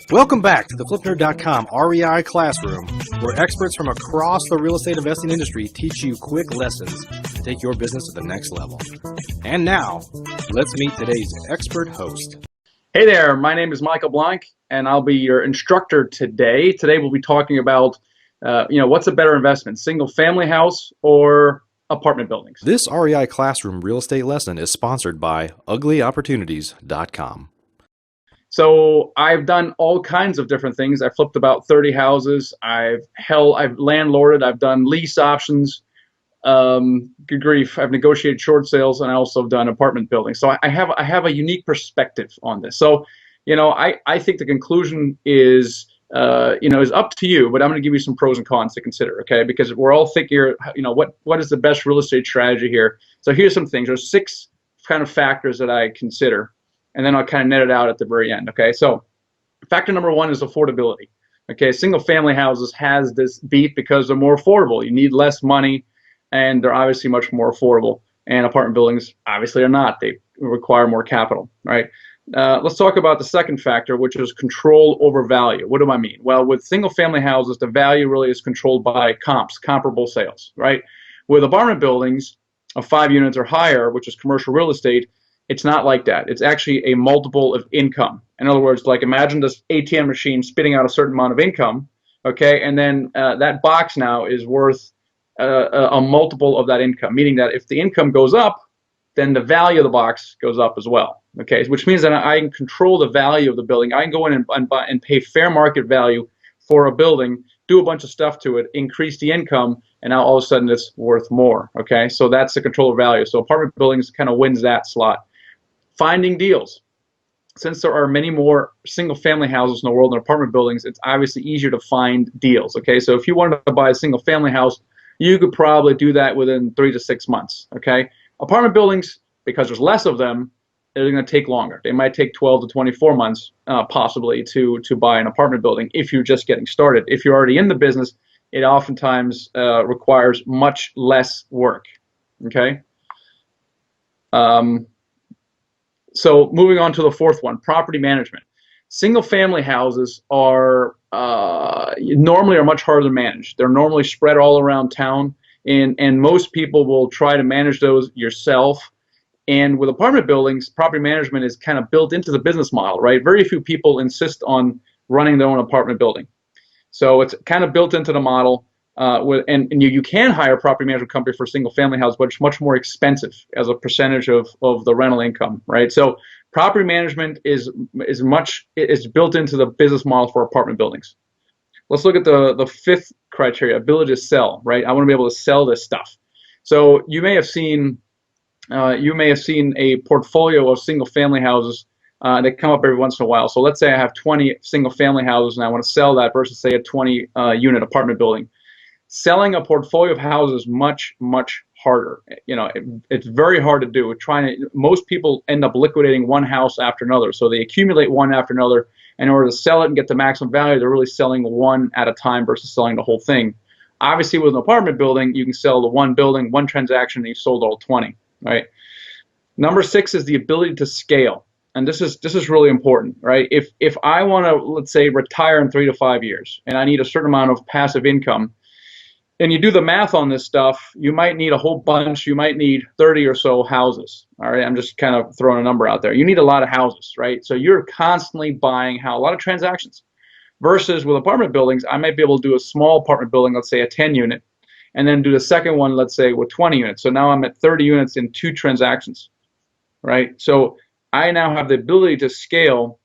Welcome back to the FlipNerd.com REI Classroom, where experts from across the real estate investing industry teach you quick lessons to take your business to the next level. And now, let's meet today's expert host. Hey there, my name is Michael Blank, and I'll be your instructor today. Today we'll be talking about, what's a better investment, single-family house or apartment buildings? This REI Classroom real estate lesson is sponsored by UglyOpportunities.com. So I've done all kinds of different things. I've flipped about 30 houses. I've landlorded. I've done lease options. Good grief. I've negotiated short sales, and I also have done apartment buildings. So I have a unique perspective on this. So, I think the conclusion is up to you, but I'm going to give you some pros and cons to consider, okay? Because we're all thinking, what is the best real estate strategy here? So here's some things. There's 6 kind of factors that I consider, and then I'll kind of net it out at the very end, okay? So factor number 1 is affordability, okay? Single family houses has this beat because they're more affordable. You need less money, and they're obviously much more affordable. And apartment buildings obviously are not. They require more capital, right? Let's talk about the second factor, which is control over value. What do I mean? Well, with single family houses, the value really is controlled by comparable sales, right? With apartment buildings of 5 units or higher, which is commercial real estate, it's not like that. It's actually a multiple of income. In other words, like imagine this ATM machine spitting out a certain amount of income, okay, and then that box now is worth a multiple of that income, meaning that if the income goes up, then the value of the box goes up as well, okay, which means that I can control the value of the building. I can go in and buy and pay fair market value for a building, do a bunch of stuff to it, increase the income, and now all of a sudden it's worth more, okay? So that's the control of value. So apartment buildings kind of wins that slot. Finding deals. Since there are many more single-family houses in the world than apartment buildings, it's obviously easier to find deals, okay? So if you wanted to buy a single-family house, you could probably do that within 3 to 6 months, okay? Apartment buildings, because there's less of them, they're going to take longer. They might take 12 to 24 months possibly to buy an apartment building if you're just getting started. If you're already in the business, it oftentimes requires much less work, okay? So moving on to the fourth one, property management. Single-family houses are normally much harder to manage. They're normally spread all around town, and most people will try to manage those yourself. And with apartment buildings, property management is kind of built into the business model, right? Very few people insist on running their own apartment building. So it's kind of built into the model. And you can hire a property management company for a single family house, but it's much more expensive as a percentage of the rental income, right? So property management is built into the business model for apartment buildings. Let's look at the fifth criteria, ability to sell, right? I want to be able to sell this stuff. So you may have seen a portfolio of single family houses that come up every once in a while. So let's say I have 20 single family houses and I want to sell that versus say a 20 unit apartment building. Selling a portfolio of houses is much, much harder. It's very hard to do. Most people end up liquidating one house after another. So they accumulate one after another. In order to sell it and get the maximum value, they're really selling one at a time versus selling the whole thing. Obviously, with an apartment building, you can sell the one building, one transaction, and you've sold all 20, right? Number 6 is the ability to scale. And this is really important, right? If I want to, let's say, retire in 3 to 5 years, and I need a certain amount of passive income, and you do the math on this stuff, you might need a whole bunch. You might need 30 or so houses. All right, I'm just kind of throwing a number out there. You need a lot of houses, right? So you're constantly buying a lot of transactions. Versus with apartment buildings, I might be able to do a small apartment building, let's say a 10 unit, and then do the second one, let's say with 20 units. So now I'm at 30 units in 2 transactions, right? So I now have the ability to scale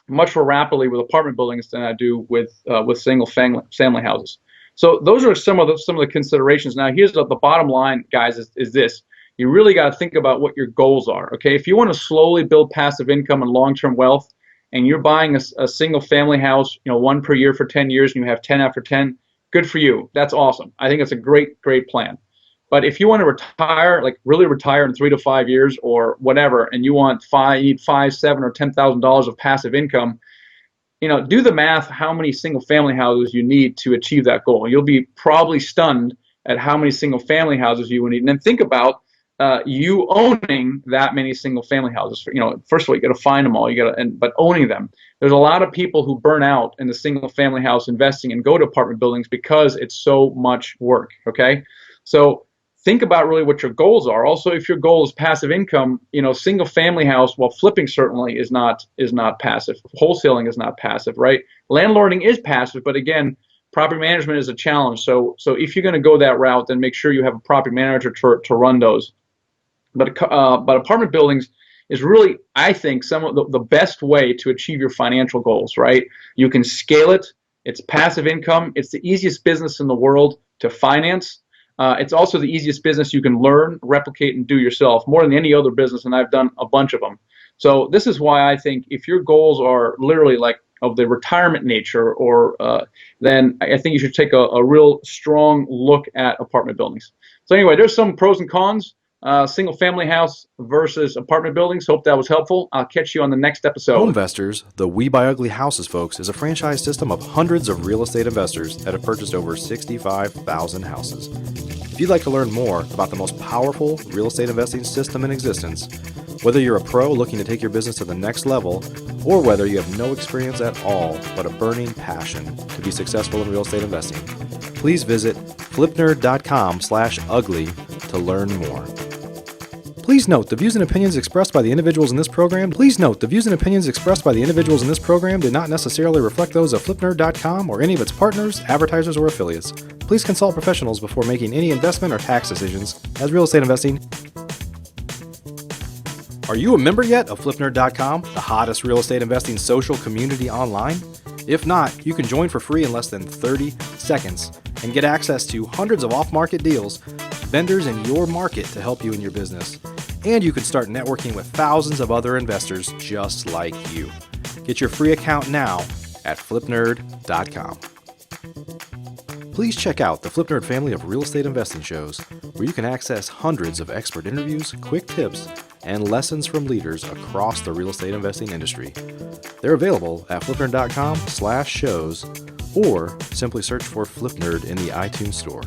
much more rapidly with apartment buildings than I do with single family houses. So those are some of the considerations. Now here's the bottom line, guys, is this. You really got to think about what your goals are, okay? If you want to slowly build passive income and long-term wealth, and you're buying a single family house, 1 per year for 10 years, and you have 10 after 10, good for you. That's awesome. I think it's a great, great plan. But if you want to retire, like really retire in 3 to 5 years or whatever, and you need $5, $7, or $10,000 of passive income, do the math how many single family houses you need to achieve that goal. You'll be probably stunned at how many single family houses you will need. And then think about you owning that many single family houses. First of all, you got to find them all. But owning them. There's a lot of people who burn out in the single family house investing and go to apartment buildings because it's so much work. Okay, so think about really what your goals are. Also, if your goal is passive income, single family house, while flipping certainly is not passive. Wholesaling is not passive, right? Landlording is passive, but again, property management is a challenge. So if you're going to go that route, then make sure you have a property manager to run those. But apartment buildings is really, I think, some of the best way to achieve your financial goals, right? You can scale it. It's passive income. It's the easiest business in the world to finance. It's also the easiest business you can learn, replicate, and do yourself more than any other business, and I've done a bunch of them. So this is why I think if your goals are literally like of the retirement nature, then I think you should take a real strong look at apartment buildings. So anyway, there's some pros and cons. Single family house versus apartment buildings. Hope that was helpful. I'll catch you on the next episode. Home Investors, the We Buy Ugly Houses folks, is a franchise system of hundreds of real estate investors that have purchased over 65,000 houses. If you'd like to learn more about the most powerful real estate investing system in existence, whether you're a pro looking to take your business to the next level, or whether you have no experience at all but a burning passion to be successful in real estate investing, please visit flipnerd.com/ugly to learn more. Please note, the views and opinions expressed by the individuals in this program do not necessarily reflect those of flipnerd.com or any of its partners, advertisers, or affiliates. Please consult professionals before making any investment or tax decisions, as real estate investing. Are you a member yet of flipnerd.com, the hottest real estate investing social community online? If not, you can join for free in less than 30 seconds and get access to hundreds of off-market deals, vendors in your market to help you in your business. And you can start networking with thousands of other investors just like you. Get your free account now at flipnerd.com. Please check out the Flipnerd family of real estate investing shows, where you can access hundreds of expert interviews, quick tips, and lessons from leaders across the real estate investing industry. They're available at flipnerd.com/shows, or simply search for Flipnerd in the iTunes store.